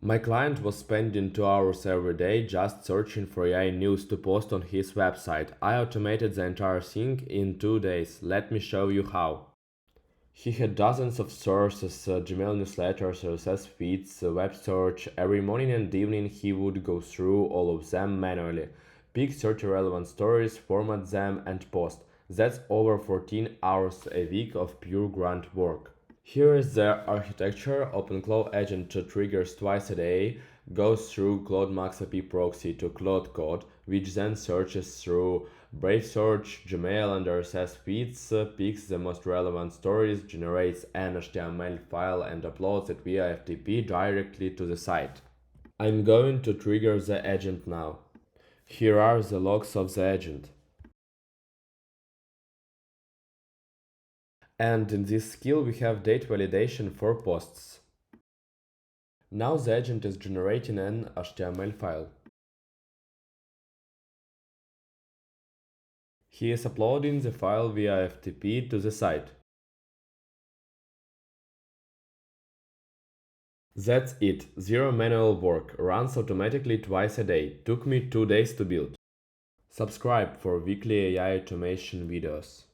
My client was spending 2 hours every day just searching for AI news to post on his website. I automated the entire thing in 2 days. Let me show you how. He had dozens of sources, Gmail newsletters, RSS feeds, web search. Every morning and evening he would go through all of them manually, pick 30 relevant stories, format them, and post. That's over 14 hours a week of pure grunt work. Here is the architecture. OpenClaw agent triggers twice a day, goes through Cloudmask API proxy to Cloud code, which then searches through Brave Search, Gmail, and RSS feeds, picks the most relevant stories, generates an HTML file, and uploads it via FTP directly to the site. I'm going to trigger the agent now. Here are the logs of the agent. And in this skill we have date validation for posts. Now the agent is generating an HTML file. He is uploading the file via FTP to the site. That's it, zero manual work, runs automatically twice a day, took me 2 days to build. Subscribe for weekly AI automation videos.